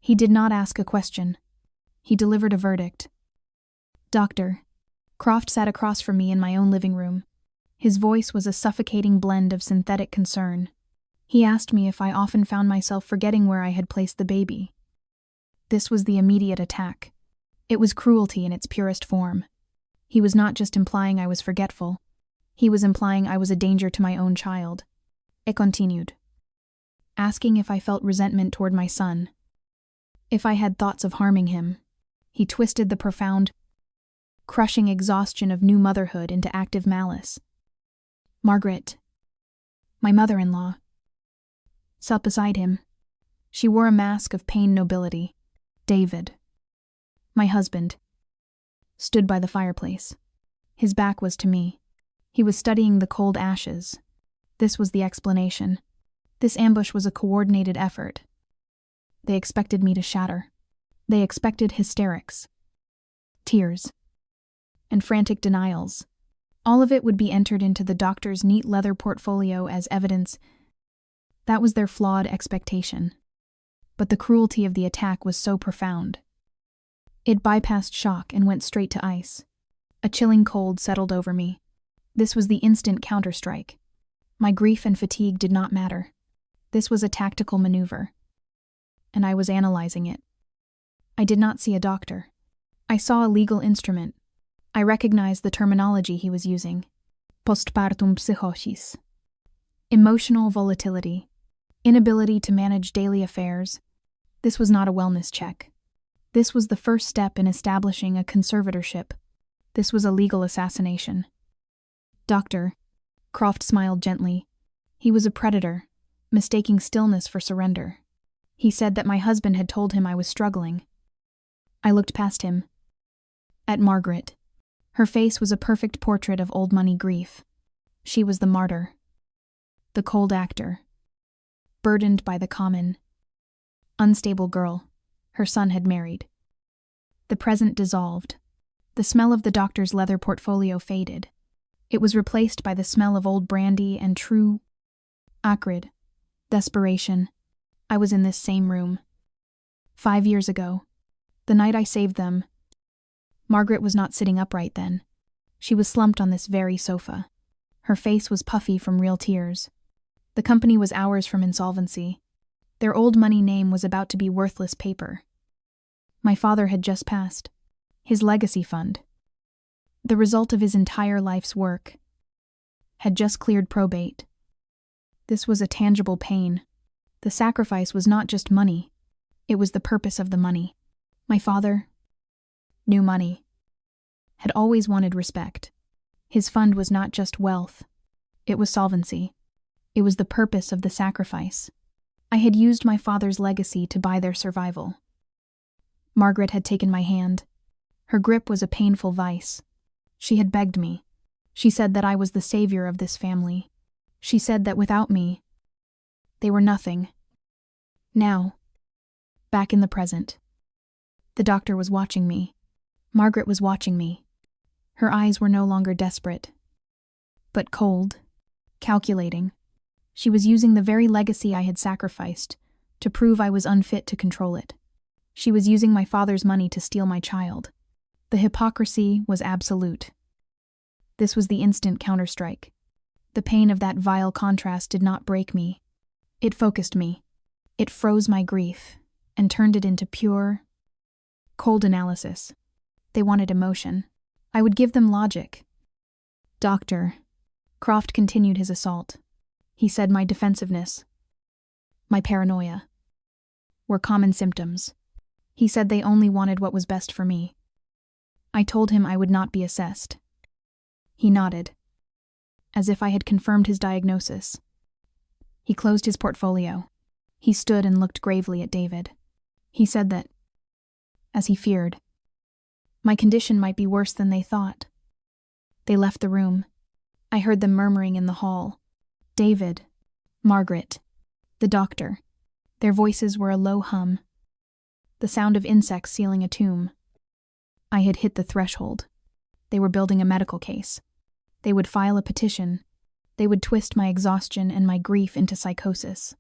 He did not ask a question. He delivered a verdict. Doctor. Croft sat across from me in my own living room. His voice was a suffocating blend of synthetic concern. He asked me if I often found myself forgetting where I had placed the baby. This was the immediate attack. It was cruelty in its purest form. He was not just implying I was forgetful. He was implying I was a danger to my own child. It continued, asking if I felt resentment toward my son. If I had thoughts of harming him. He twisted the profound, crushing exhaustion of new motherhood into active malice. Margaret, my mother-in-law, sat beside him. She wore a mask of pain nobility. David, my husband, stood by the fireplace. His back was to me. He was studying the cold ashes. This was the explanation. This ambush was a coordinated effort. They expected me to shatter. They expected hysterics, tears, and frantic denials. All of it would be entered into the doctor's neat leather portfolio as evidence. That was their flawed expectation. But the cruelty of the attack was so profound. It bypassed shock and went straight to ice. A chilling cold settled over me. This was the instant counterstrike. My grief and fatigue did not matter. This was a tactical maneuver. And I was analyzing it. I did not see a doctor. I saw a legal instrument. I recognized the terminology he was using. Postpartum psychosis. Emotional volatility. Inability to manage daily affairs. This was not a wellness check. This was the first step in establishing a conservatorship. This was a legal assassination. Doctor. Croft smiled gently. He was a predator, mistaking stillness for surrender. He said that my husband had told him I was struggling. I looked past him. At Margaret. Her face was a perfect portrait of old money grief. She was the martyr. The cold actor. Burdened by the common. Unstable girl. Her son had married. The present dissolved. The smell of the doctor's leather portfolio faded. It was replaced by the smell of old brandy and true, acrid desperation. I was in this same room. 5 years ago. The night I saved them. Margaret was not sitting upright then. She was slumped on this very sofa. Her face was puffy from real tears. The company was hours from insolvency. Their old money name was about to be worthless paper. My father had just passed. His legacy fund, the result of his entire life's work, had just cleared probate. This was a tangible pain. The sacrifice was not just money. It was the purpose of the money. My father, knew money, had always wanted respect. His fund was not just wealth. It was solvency. It was the purpose of the sacrifice. I had used my father's legacy to buy their survival. Margaret had taken my hand. Her grip was a painful vice. She had begged me. She said that I was the savior of this family. She said that without me, they were nothing. Now, back in the present, the doctor was watching me. Margaret was watching me. Her eyes were no longer desperate, but cold, calculating. She was using the very legacy I had sacrificed to prove I was unfit to control it. She was using my father's money to steal my child. The hypocrisy was absolute. This was the instant counterstrike. The pain of that vile contrast did not break me. It focused me. It froze my grief and turned it into pure, cold analysis. They wanted emotion. I would give them logic. Doctor. Croft continued his assault. He said my defensiveness, my paranoia, were common symptoms. He said they only wanted what was best for me. I told him I would not be assessed. He nodded, as if I had confirmed his diagnosis. He closed his portfolio. He stood and looked gravely at David. He said that, as he feared, my condition might be worse than they thought. They left the room. I heard them murmuring in the hall. David, Margaret, the doctor. Their voices were a low hum. The sound of insects sealing a tomb. I had hit the threshold. They were building a medical case. They would file a petition. They would twist my exhaustion and my grief into psychosis.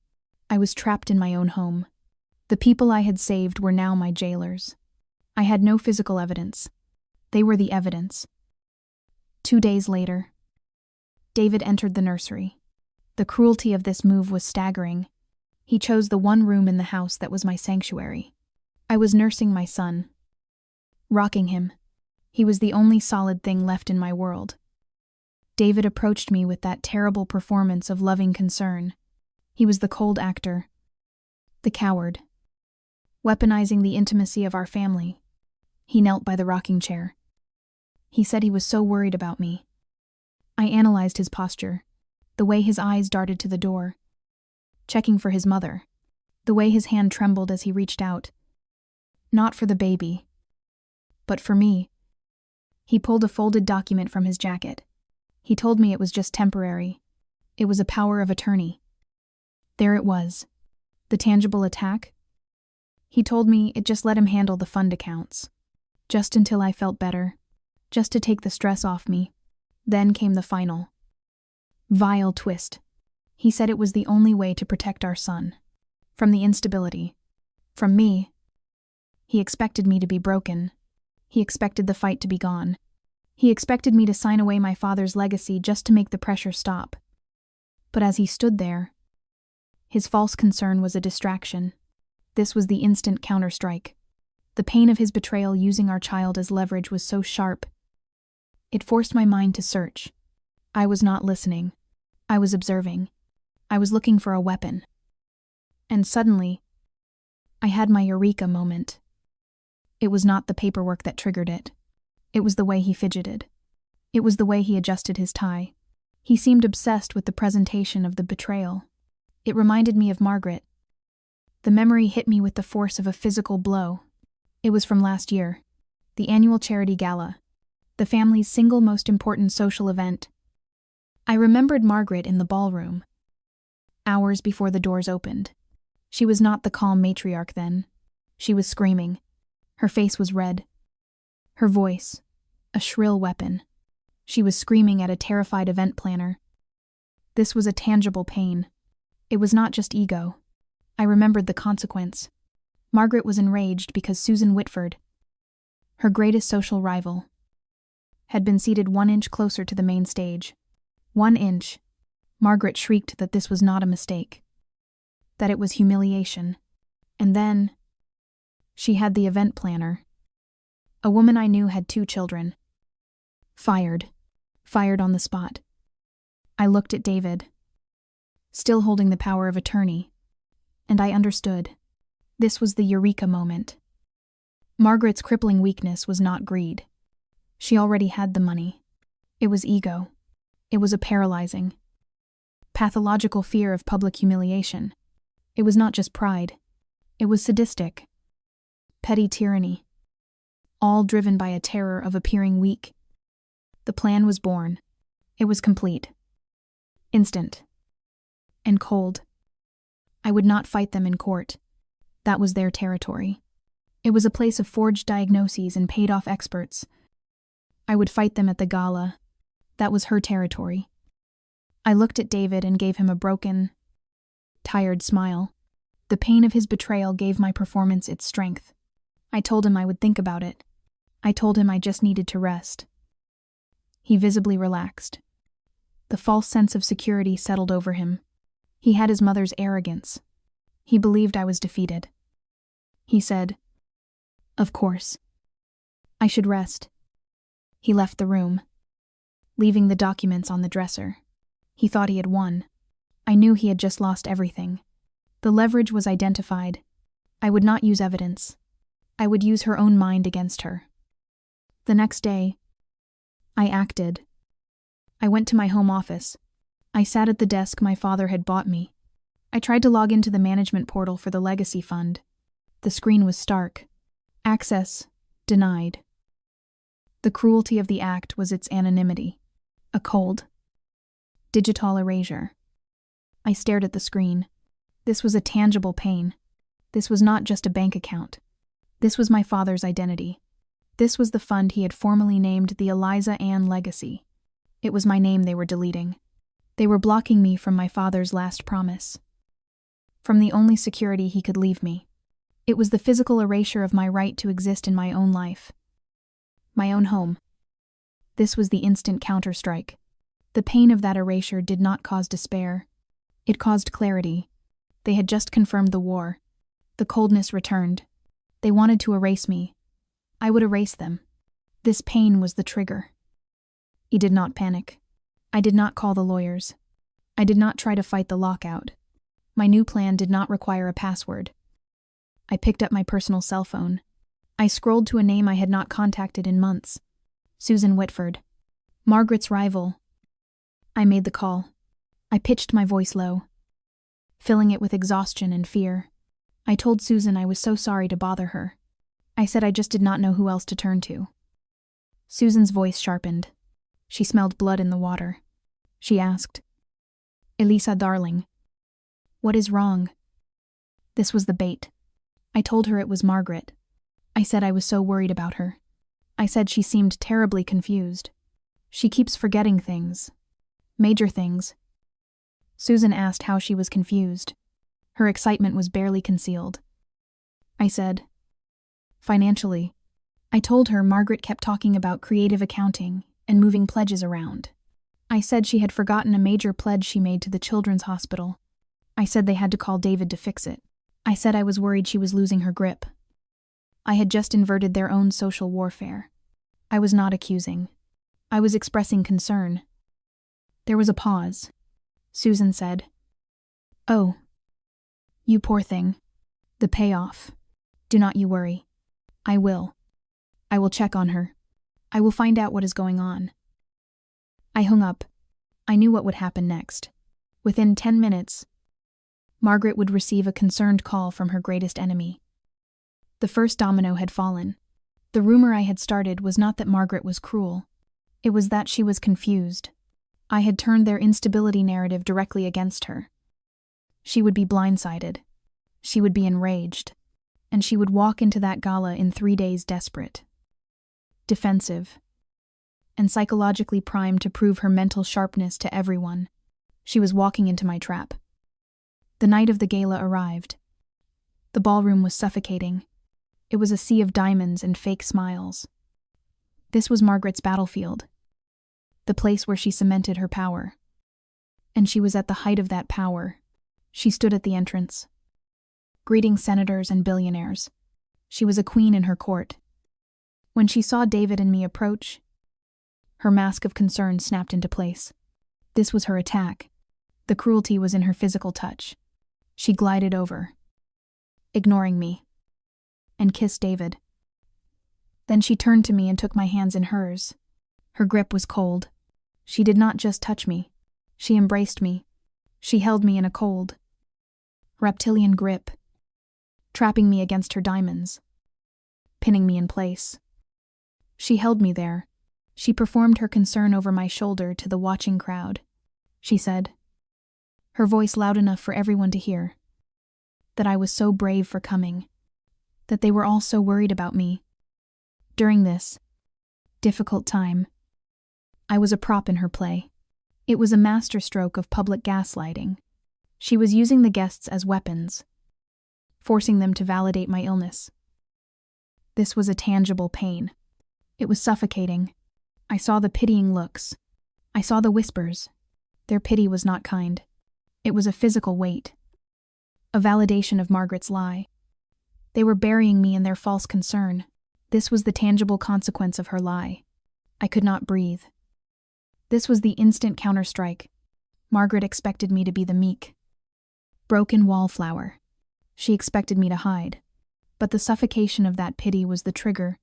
I was trapped in my own home. The people I had saved were now my jailers. I had no physical evidence. They were the evidence. 2 days later, David entered the nursery. The cruelty of this move was staggering. He chose the one room in the house that was my sanctuary. I was nursing my son, rocking him. He was the only solid thing left in my world. David approached me with that terrible performance of loving concern. He was the cold actor, the coward, weaponizing the intimacy of our family. He knelt by the rocking chair. He said he was so worried about me. I analyzed his posture, the way his eyes darted to the door, checking for his mother, the way his hand trembled as he reached out. Not for the baby, but for me. He pulled a folded document from his jacket. He told me it was just temporary. It was a power of attorney. There it was, the tangible attack. He told me it just let him handle the fund accounts, just until I felt better, just to take the stress off me. Then came the final, vile twist. He said it was the only way to protect our son. From the instability. From me. He expected me to be broken. He expected the fight to be gone. He expected me to sign away my father's legacy just to make the pressure stop. But as he stood there, his false concern was a distraction. This was the instant counterstrike. The pain of his betrayal using our child as leverage was so sharp. It forced my mind to search. I was not listening. I was observing. I was looking for a weapon. And suddenly, I had my eureka moment. It was not the paperwork that triggered it. It was the way he fidgeted. It was the way he adjusted his tie. He seemed obsessed with the presentation of the betrayal. It reminded me of Margaret. The memory hit me with the force of a physical blow. It was from last year, the annual charity gala, the family's single most important social event. I remembered Margaret in the ballroom, hours before the doors opened. She was not the calm matriarch then. She was screaming. Her face was red. Her voice, a shrill weapon. She was screaming at a terrified event planner. This was a tangible pain. It was not just ego. I remembered the consequence. Margaret was enraged because Susan Whitford, her greatest social rival, had been seated 1 inch closer to the main stage. 1 inch. Margaret shrieked that this was not a mistake, that it was humiliation. And then, she had the event planner. A woman I knew had 2 children. Fired on the spot. I looked at David, still holding the power of attorney, and I understood. This was the eureka moment. Margaret's crippling weakness was not greed. She already had the money. It was ego. It was a paralyzing, pathological fear of public humiliation. It was not just pride. It was sadistic, petty tyranny, all driven by a terror of appearing weak. The plan was born. It was complete, instant, and cold. I would not fight them in court. That was their territory. It was a place of forged diagnoses and paid-off experts. I would fight them at the gala. That was her territory. I looked at David and gave him a broken, tired smile. The pain of his betrayal gave my performance its strength. I told him I would think about it. I told him I just needed to rest. He visibly relaxed. The false sense of security settled over him. He had his mother's arrogance. He believed I was defeated. He said, "Of course. I should rest." He left the room, leaving the documents on the dresser. He thought he had won. I knew he had just lost everything. The leverage was identified. I would not use evidence. I would use her own mind against her. The next day, I acted. I went to my home office. I sat at the desk my father had bought me. I tried to log into the management portal for the legacy fund. The screen was stark. Access denied. The cruelty of the act was its anonymity. A cold, digital erasure. I stared at the screen. This was a tangible pain. This was not just a bank account. This was my father's identity. This was the fund he had formally named the Eliza Ann Legacy. It was my name they were deleting. They were blocking me from my father's last promise, from the only security he could leave me. It was the physical erasure of my right to exist in my own life. My own home. This was the instant counterstrike. The pain of that erasure did not cause despair. It caused clarity. They had just confirmed the war. The coldness returned. They wanted to erase me. I would erase them. This pain was the trigger. I did not panic. I did not call the lawyers. I did not try to fight the lockout. My new plan did not require a password. I picked up my personal cell phone. I scrolled to a name I had not contacted in months. Susan Whitford. Margaret's rival. I made the call. I pitched my voice low, filling it with exhaustion and fear. I told Susan I was so sorry to bother her. I said I just did not know who else to turn to. Susan's voice sharpened. She smelled blood in the water. She asked, "Elisa, darling, what is wrong?" This was the bait. I told her it was Margaret. I said I was so worried about her. I said she seemed terribly confused. She keeps forgetting things. Major things. Susan asked how she was confused. Her excitement was barely concealed. I said, "Financially." I told her Margaret kept talking about creative accounting and moving pledges around. I said she had forgotten a major pledge she made to the children's hospital. I said they had to call David to fix it. I said I was worried she was losing her grip. I had just inverted their own social warfare. I was not accusing. I was expressing concern. There was a pause. Susan said, "Oh, you poor thing. The payoff. Do not you worry. I will. I will check on her. I will find out what is going on." I hung up. I knew what would happen next. Within 10 minutes, Margaret would receive a concerned call from her greatest enemy. The first domino had fallen. The rumor I had started was not that Margaret was cruel. It was that she was confused. I had turned their instability narrative directly against her. She would be blindsided. She would be enraged. And she would walk into that gala in 3 days desperate, defensive, and psychologically primed to prove her mental sharpness to everyone. She was walking into my trap. The night of the gala arrived. The ballroom was suffocating. It was a sea of diamonds and fake smiles. This was Margaret's battlefield, the place where she cemented her power. And she was at the height of that power. She stood at the entrance, greeting senators and billionaires. She was a queen in her court. When she saw David and me approach, her mask of concern snapped into place. This was her attack. The cruelty was in her physical touch. She glided over, ignoring me, and kissed David. Then she turned to me and took my hands in hers. Her grip was cold. She did not just touch me. She embraced me. She held me in a cold, reptilian grip, trapping me against her diamonds, pinning me in place. She held me there. She performed her concern over my shoulder to the watching crowd. She said, her voice loud enough for everyone to hear, that I was so brave for coming, that they were all so worried about me. During this difficult time, I was a prop in her play. It was a masterstroke of public gaslighting. She was using the guests as weapons, forcing them to validate my illness. This was a tangible pain. It was suffocating. I saw the pitying looks. I saw the whispers. Their pity was not kind. It was a physical weight, a validation of Margaret's lie. They were burying me in their false concern. This was the tangible consequence of her lie. I could not breathe. This was the instant counterstrike. Margaret expected me to be the meek, broken wallflower. She expected me to hide. But the suffocation of that pity was the trigger.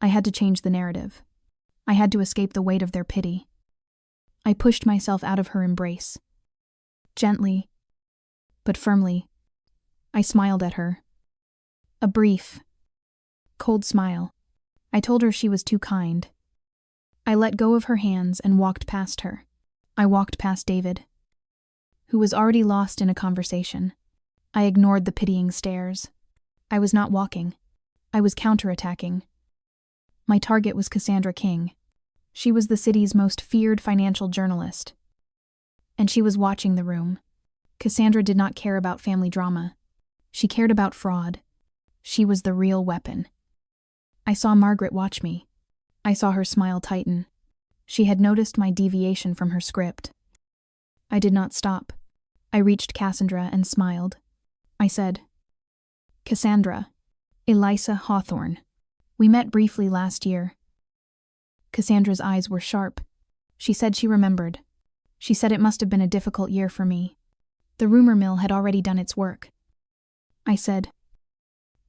I had to change the narrative. I had to escape the weight of their pity. I pushed myself out of her embrace. Gently, but firmly, I smiled at her. A brief, cold smile. I told her she was too kind. I let go of her hands and walked past her. I walked past David, who was already lost in a conversation. I ignored the pitying stares. I was not walking. I was counterattacking. My target was Cassandra King. She was the city's most feared financial journalist. And she was watching the room. Cassandra did not care about family drama. She cared about fraud. She was the real weapon. I saw Margaret watch me. I saw her smile tighten. She had noticed my deviation from her script. I did not stop. I reached Cassandra and smiled. I said, "Cassandra, Eliza Hawthorne. We met briefly last year." Cassandra's eyes were sharp. She said she remembered. She said it must have been a difficult year for me. The rumor mill had already done its work. I said,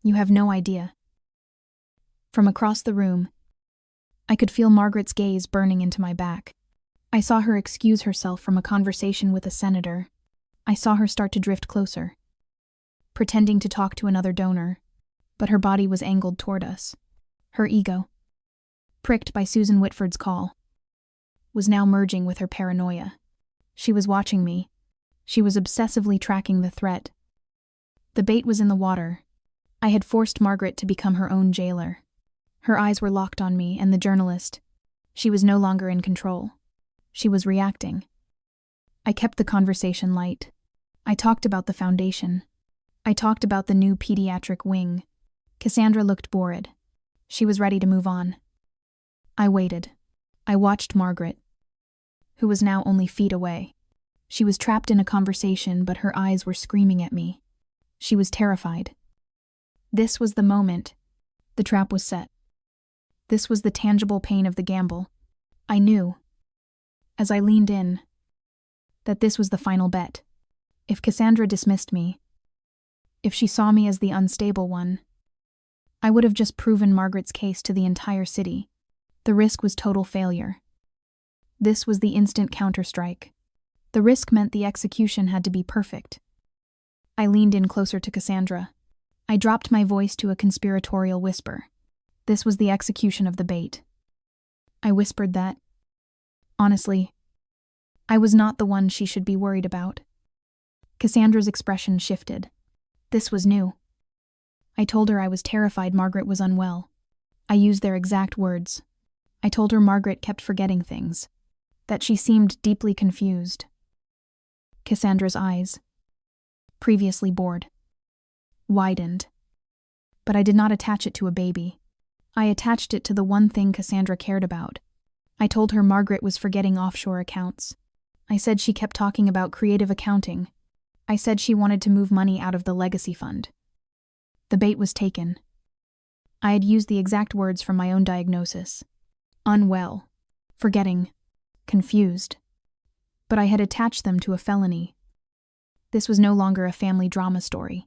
"You have no idea." From across the room, I could feel Margaret's gaze burning into my back. I saw her excuse herself from a conversation with a senator. I saw her start to drift closer, pretending to talk to another donor, but her body was angled toward us. Her ego, pricked by Susan Whitford's call, was now merging with her paranoia. She was watching me. She was obsessively tracking the threat. The bait was in the water. I had forced Margaret to become her own jailer. Her eyes were locked on me and the journalist. She was no longer in control. She was reacting. I kept the conversation light. I talked about the foundation. I talked about the new pediatric wing. Cassandra looked bored. She was ready to move on. I waited. I watched Margaret, who was now only feet away. She was trapped in a conversation, but her eyes were screaming at me. She was terrified. This was the moment. The trap was set. This was the tangible pain of the gamble. I knew, as I leaned in, that this was the final bet. If Cassandra dismissed me, if she saw me as the unstable one, I would have just proven Margaret's case to the entire city. The risk was total failure. This was the instant counterstrike. The risk meant the execution had to be perfect. I leaned in closer to Cassandra. I dropped my voice to a conspiratorial whisper. This was the execution of the bait. I whispered that, honestly, I was not the one she should be worried about. Cassandra's expression shifted. This was new. I told her I was terrified Margaret was unwell. I used their exact words. I told her Margaret kept forgetting things, that she seemed deeply confused. Cassandra's eyes, previously bored, widened. But I did not attach it to a baby. I attached it to the one thing Cassandra cared about. I told her Margaret was forgetting offshore accounts. I said she kept talking about creative accounting. I said she wanted to move money out of the legacy fund. The bait was taken. I had used the exact words from my own diagnosis. Unwell, forgetting, confused. But I had attached them to a felony. This was no longer a family drama story.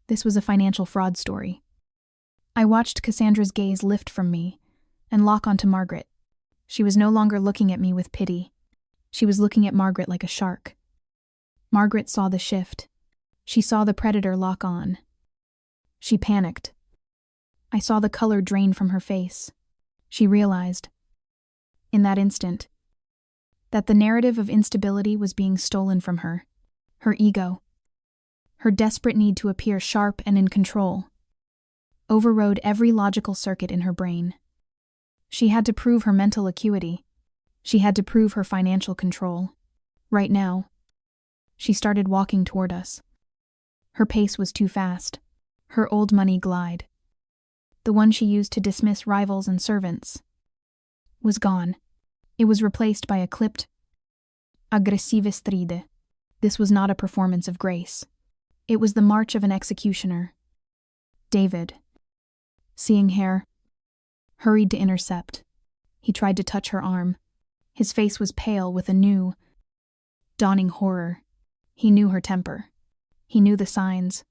This was a financial fraud story. I watched Cassandra's gaze lift from me and lock onto Margaret. She was no longer looking at me with pity. She was looking at Margaret like a shark. Margaret saw the shift. She saw the predator lock on. She panicked. I saw the color drain from her face. She realized, in that instant, that the narrative of instability was being stolen from her. Her ego, her desperate need to appear sharp and in control, overrode every logical circuit in her brain. She had to prove her mental acuity. She had to prove her financial control. Right now, she started walking toward us. Her pace was too fast. Her old money glide, the one she used to dismiss rivals and servants, was gone. It was replaced by a clipped, aggressive stride. This was not a performance of grace. It was the march of an executioner. David, seeing hair, hurried to intercept. He tried to touch her arm. His face was pale with a new, dawning horror. He knew her temper. He knew the signs.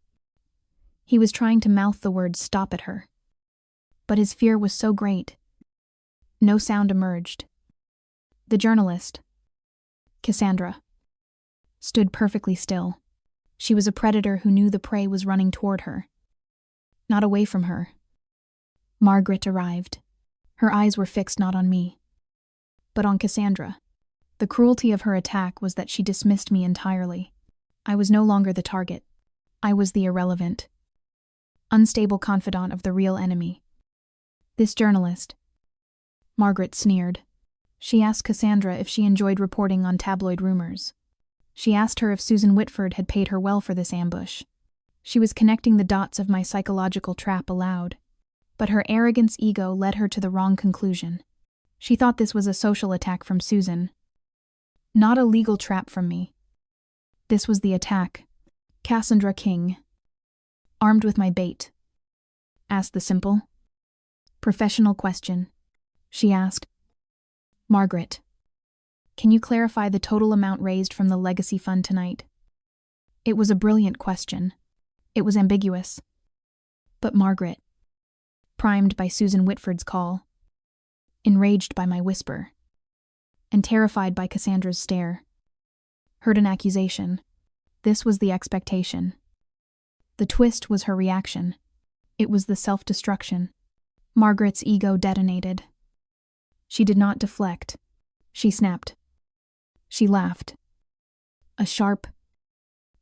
He was trying to mouth the words "stop" at her. But his fear was so great. No sound emerged. The journalist, Cassandra, stood perfectly still. She was a predator who knew the prey was running toward her, not away from her. Margaret arrived. Her eyes were fixed not on me, but on Cassandra. The cruelty of her attack was that she dismissed me entirely. I was no longer the target. I was the irrelevant, unstable confidant of the real enemy. This journalist, Margaret sneered. She asked Cassandra if she enjoyed reporting on tabloid rumors. She asked her if Susan Whitford had paid her well for this ambush. She was connecting the dots of my psychological trap aloud. But her arrogance ego led her to the wrong conclusion. She thought this was a social attack from Susan, not a legal trap from me. This was the attack. Cassandra King, armed with my bait, asked the simple, professional question. She asked, "Margaret, can you clarify the total amount raised from the legacy fund tonight?" It was a brilliant question. It was ambiguous. But Margaret, primed by Susan Whitford's call, enraged by my whisper, and terrified by Cassandra's stare, heard an accusation. This was the expectation. The twist was her reaction. It was the self-destruction. Margaret's ego detonated. She did not deflect. She snapped. She laughed. A sharp,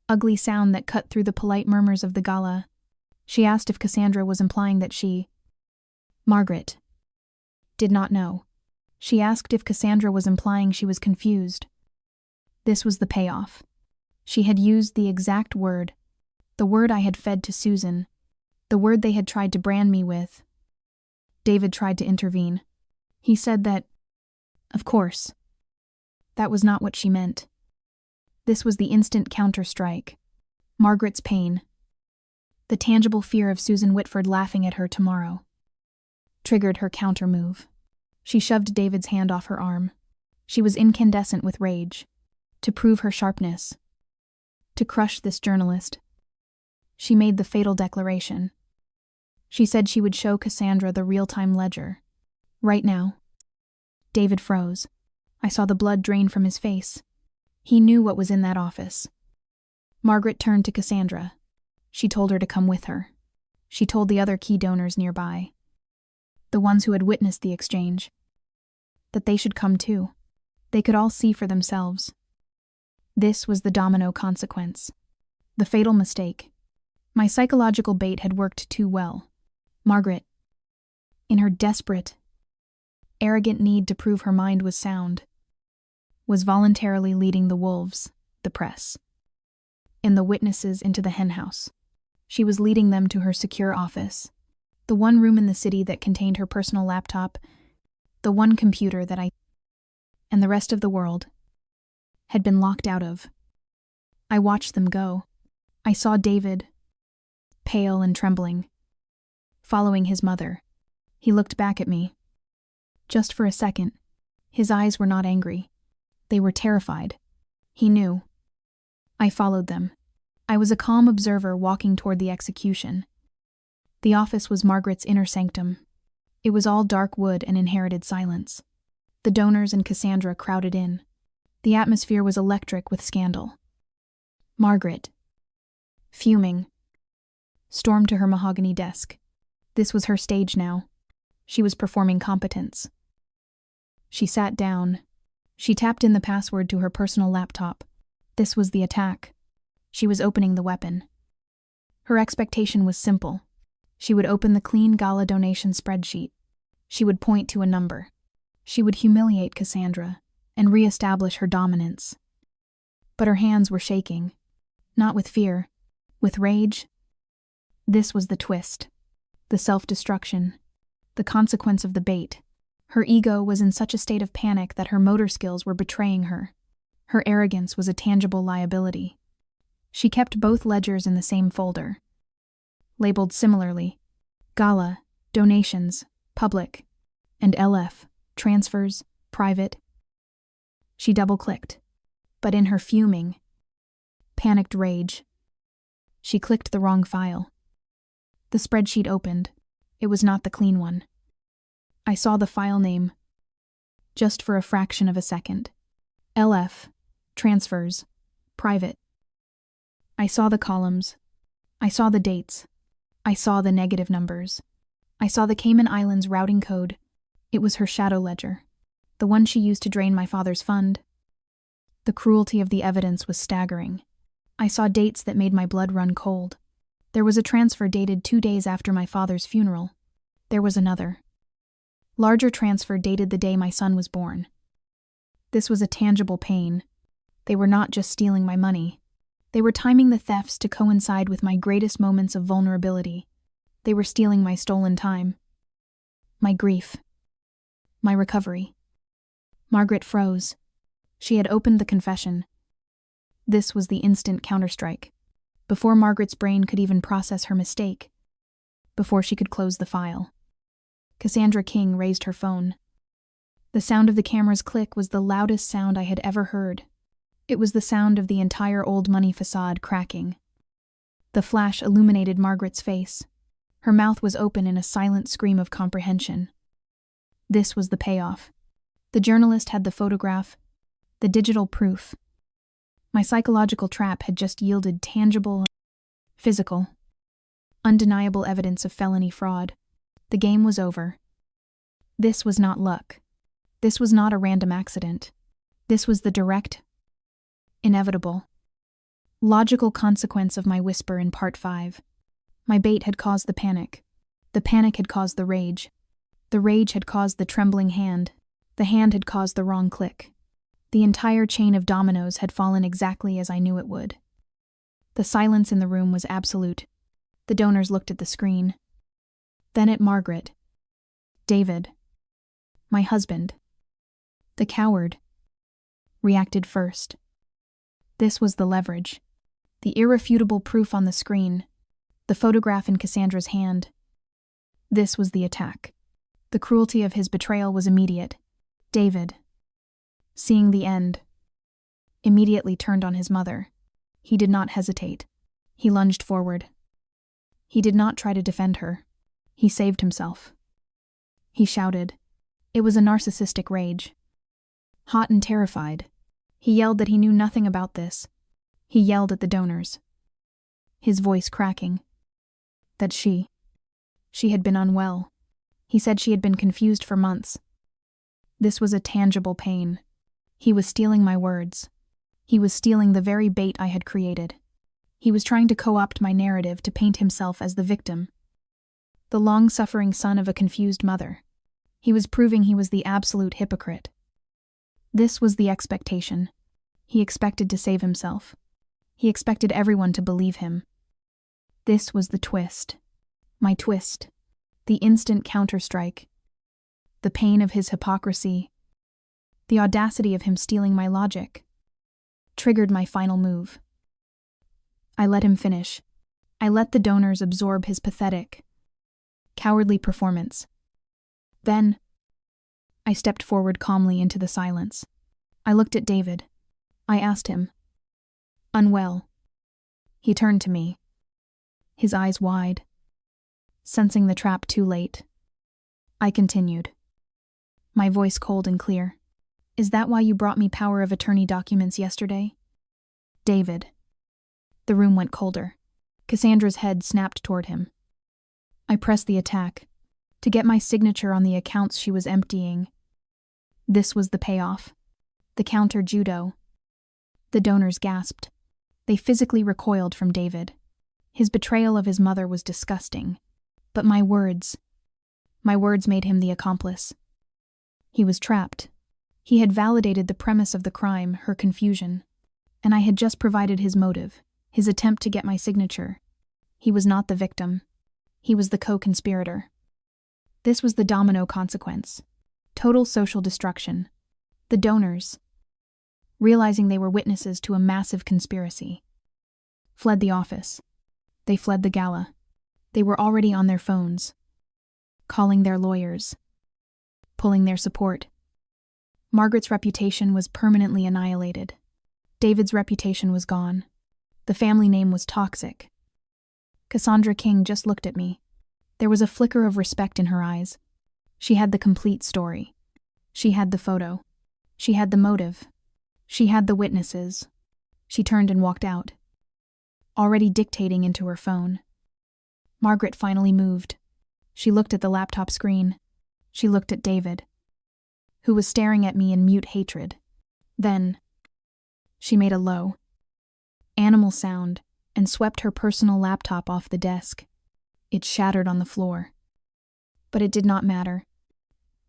ugly sound that cut through the polite murmurs of the gala. She asked if Cassandra was implying that she, Margaret, did not know. She asked if Cassandra was implying she was confused. This was the payoff. She had used the exact word, the word I had fed to Susan, the word they had tried to brand me with. David tried to intervene. He said that, of course, that was not what she meant. This was the instant counter-strike. Margaret's pain. The tangible fear of Susan Whitford laughing at her tomorrow triggered her counter-move. She shoved David's hand off her arm. She was incandescent with rage. To prove her sharpness. To crush this journalist. She made the fatal declaration. She said she would show Cassandra the real-time ledger. Right now. David froze. I saw the blood drain from his face. He knew what was in that office. Margaret turned to Cassandra. She told her to come with her. She told the other key donors nearby, the ones who had witnessed the exchange, that they should come too. They could all see for themselves. This was the domino consequence. The fatal mistake. My psychological bait had worked too well. Margaret, in her desperate, arrogant need to prove her mind was sound, was voluntarily leading the wolves, the press, and the witnesses into the henhouse. She was leading them to her secure office, the one room in the city that contained her personal laptop, the one computer that I and the rest of the world had been locked out of. I watched them go. I saw David, pale and trembling, following his mother. He looked back at me. Just for a second, his eyes were not angry. They were terrified. He knew. I followed them. I was a calm observer walking toward the execution. The office was Margaret's inner sanctum. It was all dark wood and inherited silence. The donors and Cassandra crowded in. The atmosphere was electric with scandal. Margaret, fuming, stormed to her mahogany desk. This was her stage now. She was performing competence. She sat down. She tapped in the password to her personal laptop. This was the attack. She was opening the weapon. Her expectation was simple. She would open the clean gala donation spreadsheet. She would point to a number. She would humiliate Cassandra and re-establish her dominance. But her hands were shaking. Not with fear, with rage. This was the twist. The self-destruction. The consequence of the bait. Her ego was in such a state of panic that her motor skills were betraying her. Her arrogance was a tangible liability. She kept both ledgers in the same folder, labeled similarly: Gala, Donations, Public, and LF, Transfers, Private. She double-clicked, but in her fuming, panicked rage, she clicked the wrong file. The spreadsheet opened. It was not the clean one. I saw the file name, just for a fraction of a second. LF, Transfers, Private. I saw the columns. I saw the dates. I saw the negative numbers. I saw the Cayman Islands routing code. It was her shadow ledger, the one she used to drain my father's fund. The cruelty of the evidence was staggering. I saw dates that made my blood run cold. There was a transfer dated 2 days after my father's funeral. There was another, larger transfer dated the day my son was born. This was a tangible pain. They were not just stealing my money. They were timing the thefts to coincide with my greatest moments of vulnerability. They were stealing my stolen time. My grief. My recovery. Margaret froze. She had opened the confession. This was the instant counterstrike. Before Margaret's brain could even process her mistake. Before she could close the file. Cassandra King raised her phone. The sound of the camera's click was the loudest sound I had ever heard. It was the sound of the entire old money facade cracking. The flash illuminated Margaret's face. Her mouth was open in a silent scream of comprehension. This was the payoff. The journalist had the photograph, the digital proof. My psychological trap had just yielded tangible, physical, undeniable evidence of felony fraud. The game was over. This was not luck. This was not a random accident. This was the direct, inevitable, logical consequence of my whisper in Part 5. My bait had caused the panic. The panic had caused the rage. The rage had caused the trembling hand. The hand had caused the wrong click. The entire chain of dominoes had fallen exactly as I knew it would. The silence in the room was absolute. The donors looked at the screen. Then at Margaret. David. My husband. The coward. Reacted first. This was the leverage. The irrefutable proof on the screen. The photograph in Cassandra's hand. This was the attack. The cruelty of his betrayal was immediate. David, seeing the end, immediately turned on his mother. He did not hesitate. He lunged forward. He did not try to defend her. He saved himself. He shouted. It was a narcissistic rage. Hot and terrified, he yelled that he knew nothing about this. He yelled at the donors. His voice cracking. That she had been unwell. He said she had been confused for months. This was a tangible pain. He was stealing my words. He was stealing the very bait I had created. He was trying to co-opt my narrative to paint himself as the victim. The long-suffering son of a confused mother. He was proving he was the absolute hypocrite. This was the expectation. He expected to save himself. He expected everyone to believe him. This was the twist. My twist. The instant counterstrike. The pain of his hypocrisy. The audacity of him stealing my logic. Triggered my final move. I let him finish. I let the donors absorb his pathetic, cowardly performance. Then, I stepped forward calmly into the silence. I looked at David. I asked him. Unwell. He turned to me. His eyes wide. Sensing the trap too late. I continued. My voice cold and clear. Is that why you brought me power of attorney documents yesterday? David. The room went colder. Cassandra's head snapped toward him. I pressed the attack. To get my signature on the accounts she was emptying. This was the payoff. The counter judo. The donors gasped. They physically recoiled from David. His betrayal of his mother was disgusting. But my words made him the accomplice. He was trapped. He had validated the premise of the crime, her confusion. And I had just provided his motive, his attempt to get my signature. He was not the victim. He was the co-conspirator. This was the domino consequence. Total social destruction. The donors, realizing they were witnesses to a massive conspiracy, fled the office. They fled the gala. They were already on their phones, calling their lawyers, pulling their support. Margaret's reputation was permanently annihilated. David's reputation was gone. The family name was toxic. Cassandra King just looked at me. There was a flicker of respect in her eyes. She had the complete story. She had the photo. She had the motive. She had the witnesses. She turned and walked out, already dictating into her phone. Margaret finally moved. She looked at the laptop screen. She looked at David, who was staring at me in mute hatred. Then, she made a low, animal sound and swept her personal laptop off the desk. It shattered on the floor. But it did not matter.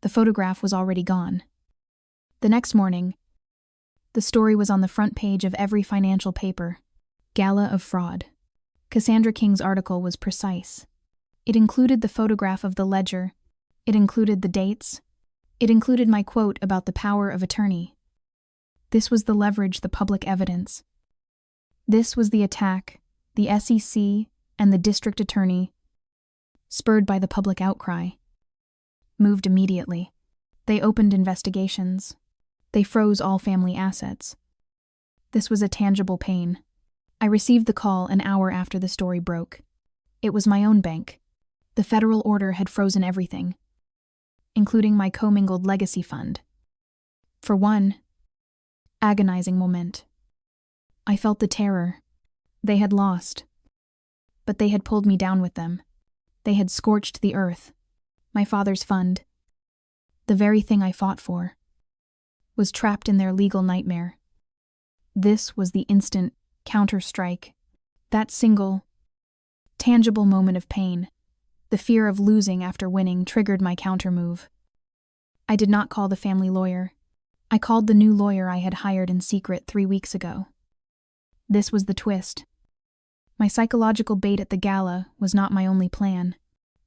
The photograph was already gone. The next morning, the story was on the front page of every financial paper. Gala of fraud. Cassandra King's article was precise. It included the photograph of the ledger. It included the dates. It included my quote about the power of attorney. This was the leverage, the public evidence. This was the attack, the SEC and the district attorney, spurred by the public outcry, moved immediately. They opened investigations. They froze all family assets. This was a tangible pain. I received the call an hour after the story broke. It was my own bank. The federal order had frozen everything, including my commingled legacy fund. For one agonizing moment, I felt the terror. They had lost, but they had pulled me down with them. They had scorched the earth. My father's fund, the very thing I fought for, was trapped in their legal nightmare. This was the instant counter-strike, that single, tangible moment of pain. The fear of losing after winning triggered my counter-move. I did not call the family lawyer. I called the new lawyer I had hired in secret 3 weeks ago. This was the twist. My psychological bait at the gala was not my only plan.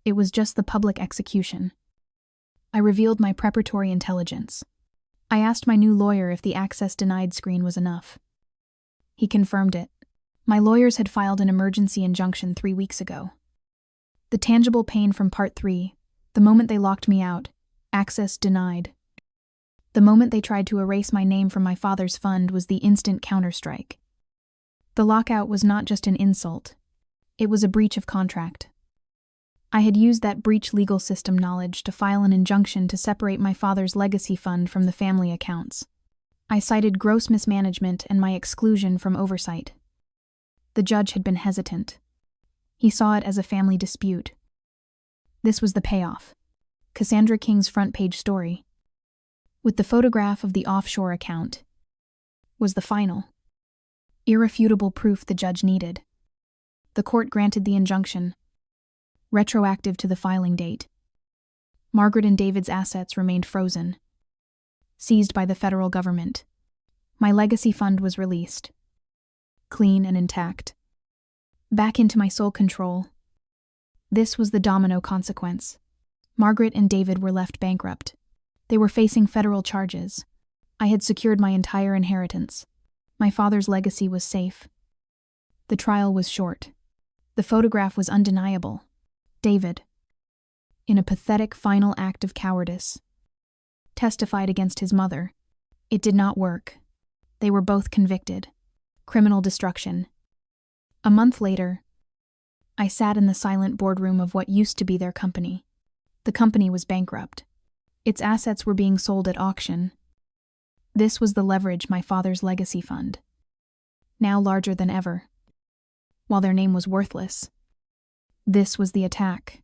It was just the public execution. I revealed my preparatory intelligence. I asked my new lawyer if the access denied screen was enough. He confirmed it. My lawyers had filed an emergency injunction 3 weeks ago. The tangible pain from Part 3, the moment they locked me out, access denied. The moment they tried to erase my name from my father's fund was the instant counterstrike. The lockout was not just an insult. It was a breach of contract. I had used that breach legal system knowledge to file an injunction to separate my father's legacy fund from the family accounts. I cited gross mismanagement and my exclusion from oversight. The judge had been hesitant. He saw it as a family dispute. This was the payoff. Cassandra King's front-page story, with the photograph of the offshore account, was the final, irrefutable proof the judge needed. The court granted the injunction, retroactive to the filing date. Margaret and David's assets remained frozen, seized by the federal government. My legacy fund was released, clean and intact, back into my sole control. This was the domino consequence. Margaret and David were left bankrupt. They were facing federal charges. I had secured my entire inheritance. My father's legacy was safe. The trial was short. The photograph was undeniable. David, in a pathetic final act of cowardice, testified against his mother. It did not work. They were both convicted. Criminal destruction. A month later, I sat in the silent boardroom of what used to be their company. The company was bankrupt. Its assets were being sold at auction. This was the leverage, my father's legacy fund, now larger than ever, while their name was worthless. This was the attack.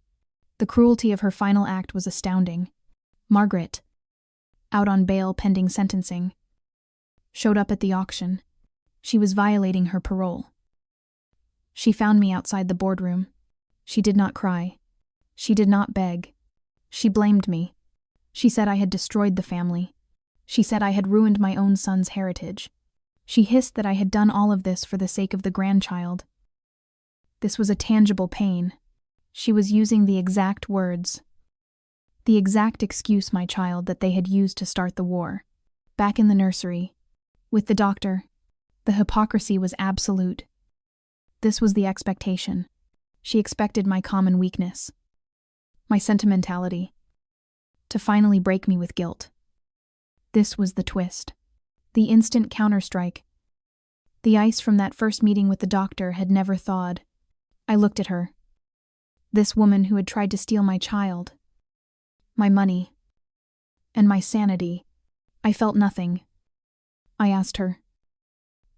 The cruelty of her final act was astounding. Margaret, out on bail pending sentencing, showed up at the auction. She was violating her parole. She found me outside the boardroom. She did not cry. She did not beg. She blamed me. She said I had destroyed the family. She said I had ruined my own son's heritage. She hissed that I had done all of this for the sake of the grandchild. This was a tangible pain. She was using the exact words, the exact excuse, my child, that they had used to start the war. Back in the nursery, with the doctor, the hypocrisy was absolute. This was the expectation. She expected my common weakness, my sentimentality, to finally break me with guilt. This was the twist. The instant counterstrike. The ice from that first meeting with the doctor had never thawed. I looked at her. This woman who had tried to steal my child, my money, and my sanity. I felt nothing. I asked her,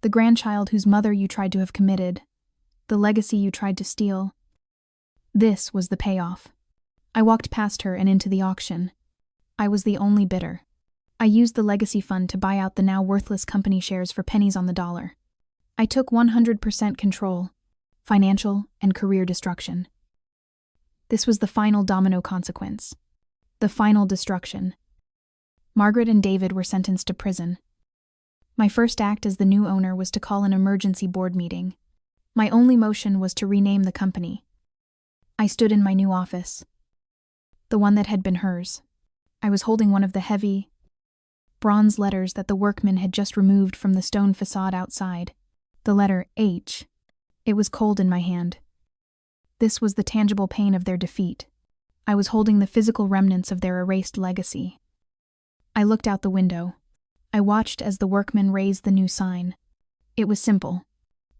the grandchild whose mother you tried to have committed, the legacy you tried to steal. This was the payoff. I walked past her and into the auction. I was the only bidder. I used the legacy fund to buy out the now worthless company shares for pennies on the dollar. I took 100% control, financial and career destruction. This was the final domino consequence, the final destruction. Margaret and David were sentenced to prison. My first act as the new owner was to call an emergency board meeting. My only motion was to rename the company. I stood in my new office, the one that had been hers. I was holding one of the heavy, bronze letters that the workmen had just removed from the stone facade outside. The letter H. It was cold in my hand. This was the tangible pain of their defeat. I was holding the physical remnants of their erased legacy. I looked out the window. I watched as the workmen raised the new sign. It was simple.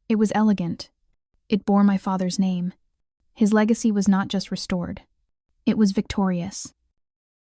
It was elegant. It bore my father's name. His legacy was not just restored. It was victorious.